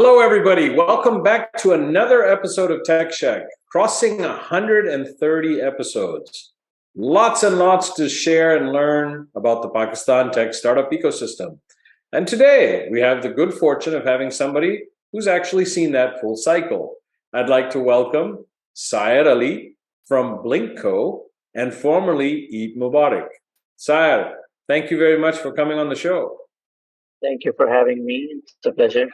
Hello, everybody. Welcome back to another episode of Techsheck, crossing 130 episodes. Lots and lots to share and learn about the Pakistan tech startup ecosystem. And today we have the good fortune of having somebody who's actually seen that full cycle. I'd like to welcome Syed Ali from Blinko and formerly Eid Mubarak. Syed, thank you very much for coming on the show. Thank you for having me. It's a pleasure.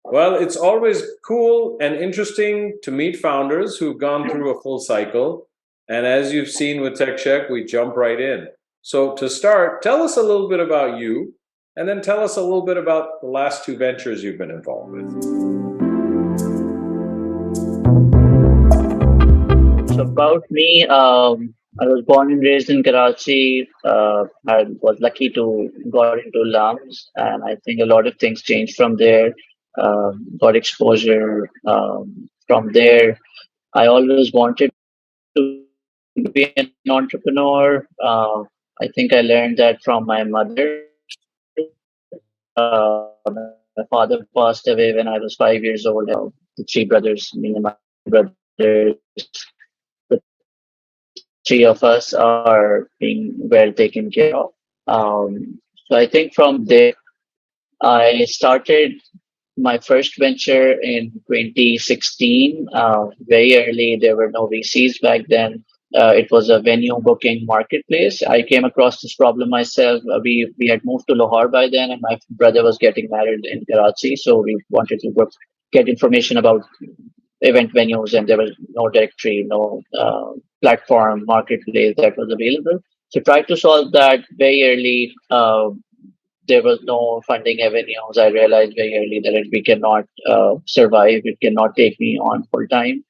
Well, it's always cool and interesting to meet founders who've gone through a full cycle. And as you've seen with Techsheck, we jump right in. So to start, tell us a little bit about you, and then tell us a little bit about the last two ventures you've been involved with. So about me, I was born and raised in Karachi. I was lucky to got into LAMS, and I think a lot of things changed from there. Got exposure from there. I always wanted to be an entrepreneur. I think I learned that from my mother. My father passed away when I was 5 years old. The three brothers, me and my brothers, the three of us are being well taken care of. So I think from there, I started my first venture in 2016. Very early, there were no VCs back then. It was a venue booking marketplace. I came across this problem myself. We had moved to Lahore by then, and my brother was getting married in Karachi. So we wanted to get information about event venues, and there was no directory, no platform marketplace that was available. So tried to solve that very early. There was no funding avenues. I realized very early that we cannot survive. It cannot take me on full time.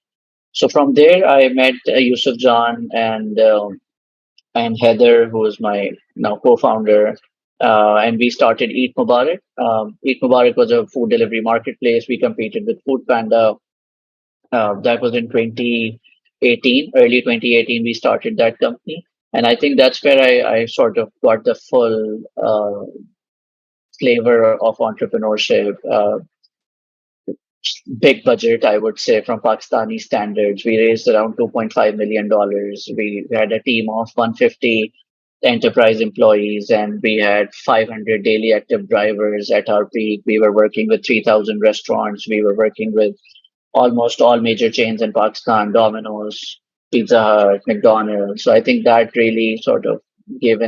So from there, I met Yusuf John and Heather, who is my now co-founder. And we started Eat Mubarak. Eat Mubarak was a food delivery marketplace. We competed with Food Panda. That was in 2018, early 2018, we started that company. And I think that's where I sort of got the full flavor of entrepreneurship. Big budget, I would say, from Pakistani standards. We raised around $2.5 million. We had a team of 150 enterprise employees, and we had 500 daily active drivers at our peak. We were working with 3,000 restaurants. We were working with almost all major chains in Pakistan, Domino's, Pizza Hut, McDonald's. So I think that really sort of gave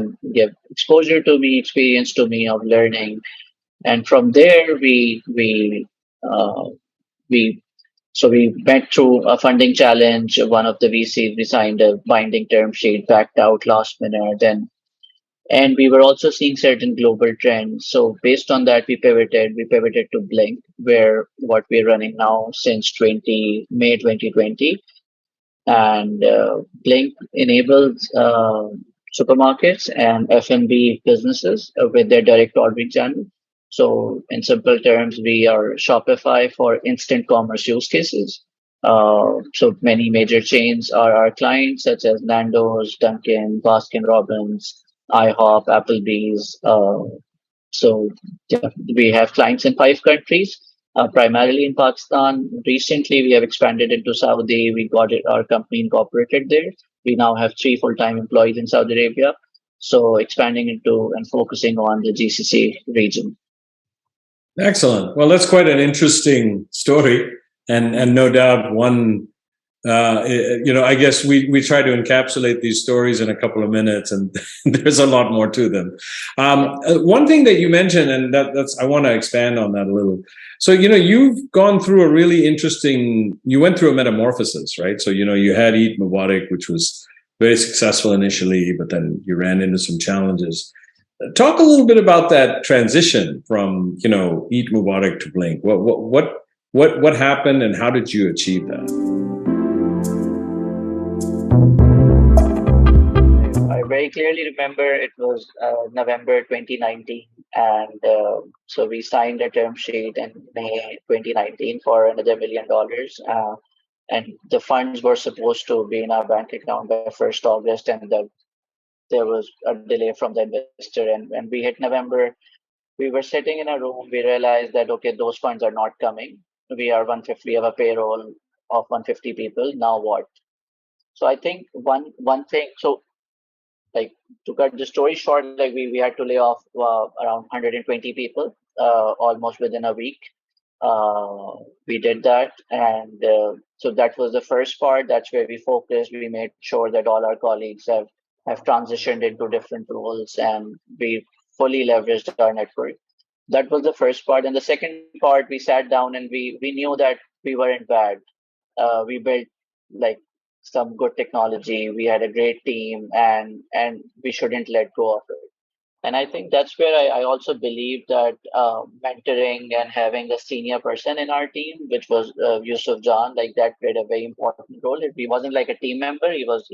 exposure to me, experience to me of learning. And from there, uh, we so we went through a funding challenge. One of the VCs, we signed a binding term sheet, backed out last minute, and we were also seeing certain global trends. So based on that, we pivoted. We pivoted to Blink, where what we're running now since 20 May 2020, and Blink enables supermarkets and F&B businesses with their direct ordering channel. So in simple terms, we are Shopify for instant commerce use cases. So many major chains are our clients, such as Nando's, Dunkin', Baskin Robbins, IHOP, Applebee's. So yeah, we have clients in 5 countries, primarily in Pakistan. Recently, we have expanded into Saudi. We got our company incorporated there. We now have 3 full-time employees in Saudi Arabia. So expanding into and focusing on the GCC region. Excellent. Well, that's quite an interesting story, and no doubt one. I guess we try to encapsulate these stories in a couple of minutes, and there's a lot more to them. One thing that you mentioned, and that's I want to expand on that a little. So you've gone through a really interesting. You went through a metamorphosis, right? So you had Eid Mubarak, which was very successful initially, but then you ran into some challenges. Talk a little bit about that transition from Eid Mubarak to Blink. What happened, and how did you achieve that? I very clearly remember it was November 2019, and so we signed a term sheet in May 2019 for another $1 million. And the funds were supposed to be in our bank account by 1st August, and there was a delay from the investor, and we hit November. we were sitting in a room. We realized that okay, those funds are not coming. We are 150. We have a payroll of 150 people. Now what? So I think one thing. So like to cut the story short, like we had to lay off around 120 people almost within a week. We did that, and so that was the first part. That's where we focused. We made sure that all our colleagues have transitioned into different roles, and we fully leveraged our network. That was the first part, and the second part, we sat down and we knew that we weren't bad. We built like some good technology. We had a great team, and we shouldn't let go of it. And I think that's where I also believe that mentoring and having a senior person in our team, which was Yusuf John, like that played a very important role. He wasn't like a team member; he was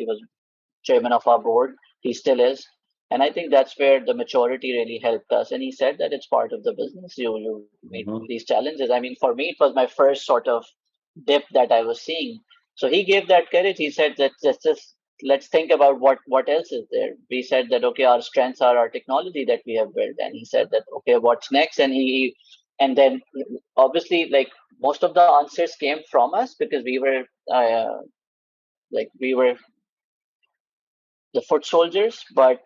chairman of our board. He still is. And I think that's where the maturity really helped us. And he said that it's part of the business. You meet Mhm. these challenges. I mean, for me, it was my first sort of dip that I was seeing. So he gave that courage. He said that just let's think about what else is there. We said that okay, our strengths are our technology that we have built, and he said that okay, what's next? And then obviously like most of the answers came from us because we were the foot soldiers, but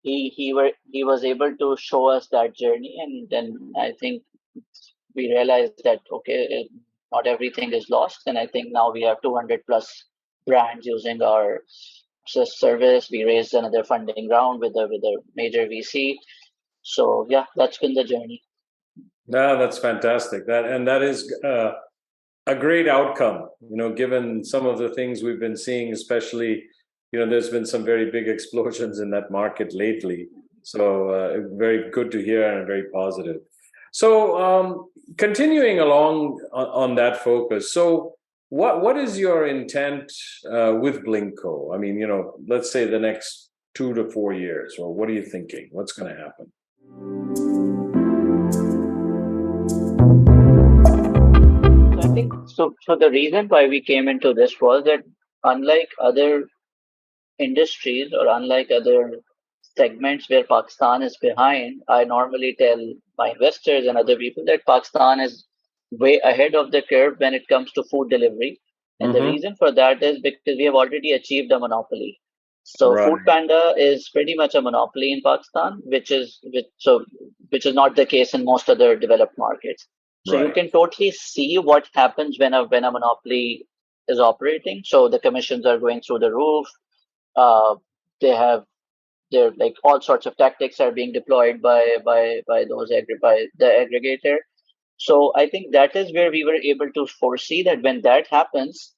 he was able to show us that journey, and then I think we realized that okay, not everything is lost, and I think now we have 200 plus brands using our service. We raised another funding round with a major VC. So yeah, that's been the journey. No, that's fantastic. That is a great outcome. Given some of the things we've been seeing, especially, there's been some very big explosions in that market lately. So very good to hear and very positive. So continuing along on that focus. So what is your intent with Blinko? I mean, let's say the next 2 to 4 years, or what are you thinking? What's going to happen? So I think so. So the reason why we came into this was that unlike other industries or unlike other segments where Pakistan is behind, I normally tell my investors and other people that Pakistan is way ahead of the curve when it comes to food delivery. And the Mm-hmm. reason for that is because we have already achieved a monopoly. So Right, Food Panda is pretty much a monopoly in Pakistan, which is not the case in most other developed markets. So you right. can totally see what happens when a monopoly is operating. So the commissions are going through the roof. Uh, they have there like all sorts of tactics are being deployed by the aggregator. So I think that is where we were able to foresee that when that happens,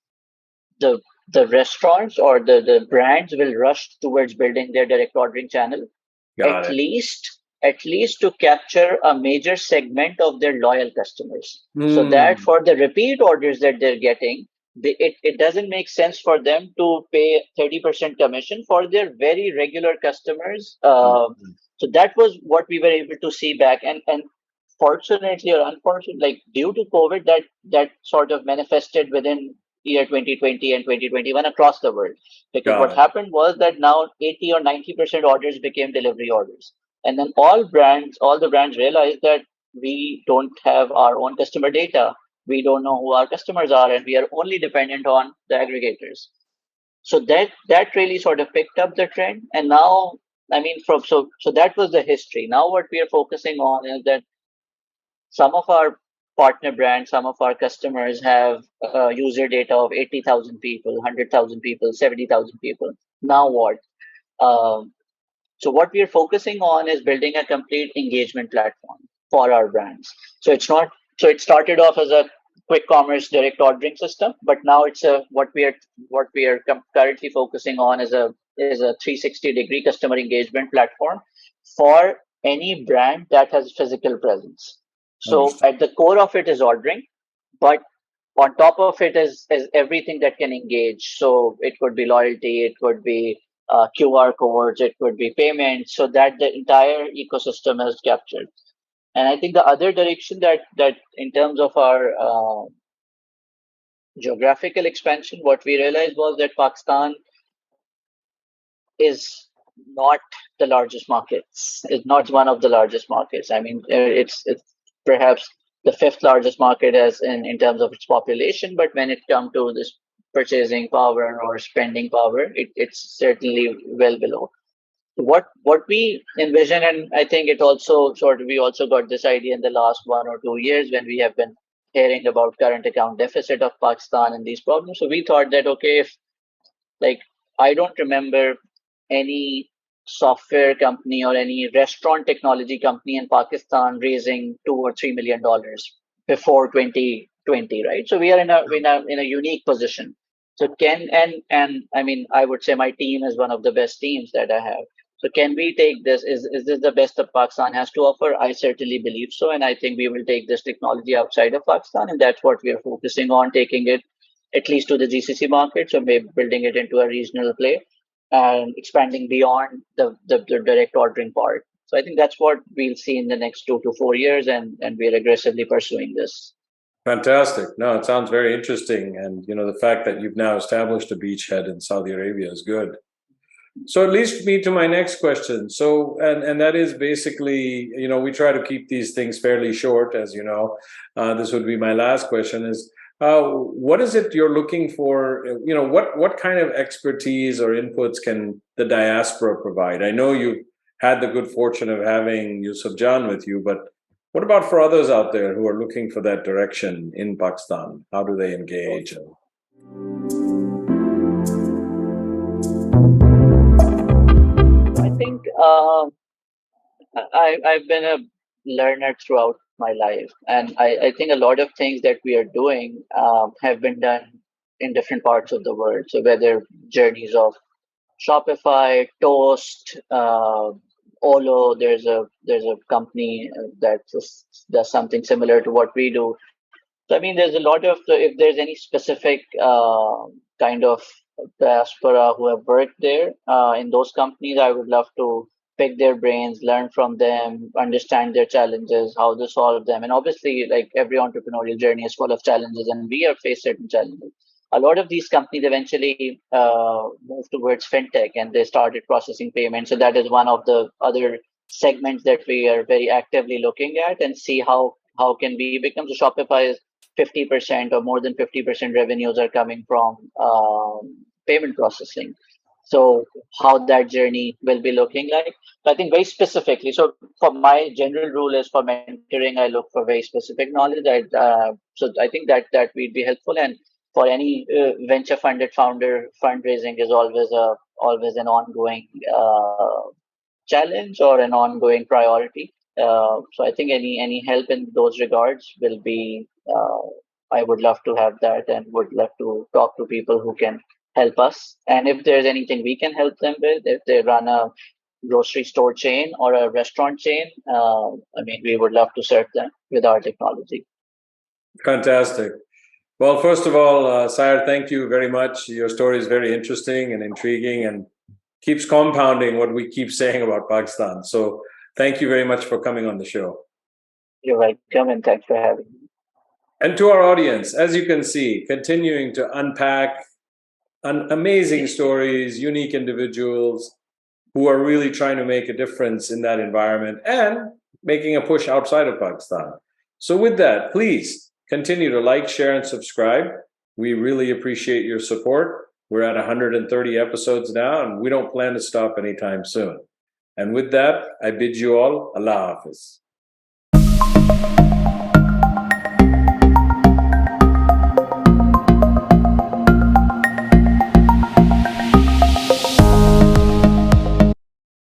the the restaurants or the brands will rush towards building their direct ordering channel, Got it. at least to capture a major segment of their loyal customers, so that Hmm. for the repeat orders that they're getting, it doesn't make sense for them to pay 30% commission for their very regular customers. So that was what we were able to see back, and fortunately or unfortunately, like due to COVID, that sort of manifested within year 2020 and 2021 across the world. Because what Got it. happened was that now 80 or 90% orders became delivery orders. And then all the brands realized that we don't have our own customer data. We don't know who our customers are, and we are only dependent on the aggregators. So that really sort of picked up the trend. And now, I mean, so that was the history. Now what we are focusing on is that some of our partner brands, some of our customers have user data of 80,000 people, 100,000 people, 70,000 people. Now what? Um, so what we are focusing on is building a complete engagement platform for our brands. So it's not. So it started off as a quick commerce direct ordering system, but now it's a currently focusing on is a 360-degree customer engagement platform for any brand that has physical presence. So Understood. at the core of it is ordering, but on top of it is everything that can engage. So it could be loyalty, it could be QR codes, it could be payments, so that the entire ecosystem is captured. And I think the other direction that in terms of our geographical expansion, what we realized was that Pakistan is not the largest markets. It's not one of the largest markets. I mean, it's perhaps the fifth largest market as in terms of its population, but when it comes to this purchasing power or spending power, it's certainly well below. What we envision, and I think it also sort of we also got this idea in the last 1 or 2 years when we have been hearing about current account deficit of Pakistan and these problems. So we thought that okay, if like I don't remember any software company or any restaurant technology company in Pakistan raising $2 or $3 million before 2020, right? So we are in a unique position. So can and I mean I would say my team is one of the best teams that I have. So can we take this? Is this the best that Pakistan has to offer? I certainly believe so, and I think we will take this technology outside of Pakistan, and that's what we are focusing on, taking it at least to the GCC market, so maybe building it into a regional play and expanding beyond the direct ordering part. So I think that's what we'll see in the next 2 to 4 years, and we're aggressively pursuing this. Fantastic. No, it sounds very interesting. And, the fact that you've now established a beachhead in Saudi Arabia is good. So it leads me to my next question. So, and that is basically, we try to keep these things fairly short, as you know. This would be my last question is, what is it you're looking for? What kind of expertise or inputs can the diaspora provide? I know you've had the good fortune of having Yusuf Jan with you, but what about for others out there who are looking for that direction in Pakistan? How do they engage? I think I've been a learner throughout my life, and I think a lot of things that we are doing have been done in different parts of the world. So whether journeys of Shopify, Toast, Olo. There's a company does something similar to what we do. So I mean, there's a lot of if there's any specific kind of diaspora who have worked there in those companies, I would love to pick their brains, learn from them, understand their challenges, how they solve them, and obviously, like every entrepreneurial journey is full of challenges, and we have faced certain challenges. A lot of these companies eventually moved towards fintech, and they started processing payments. So that is one of the other segments that we are very actively looking at and see how can we become. So Shopify is 50% or more than 50% revenues are coming from payment processing. So how that journey will be looking like. So I think very specifically. So for my general rule is for mentoring, I look for very specific knowledge. So I think that would be helpful. And for any venture funded founder, fundraising is always an ongoing challenge or an ongoing priority. So I think any help in those regards will be. I would love to have that, and would love to talk to people who can help us. And if there's anything we can help them with, if they run a grocery store chain or a restaurant chain, I mean, we would love to serve them with our technology. Fantastic. Well, first of all, Sair, thank you very much. Your story is very interesting and intriguing and keeps compounding what we keep saying about Pakistan. So thank you very much for coming on the show. You're welcome, and thanks for having me. And to our audience, as you can see, continuing to unpack amazing stories, unique individuals who are really trying to make a difference in that environment and making a push outside of Pakistan. So with that, please continue to like, share, and subscribe. We really appreciate your support. We're at 130 episodes now, and we don't plan to stop anytime soon. And with that, I bid you all Allah Hafiz.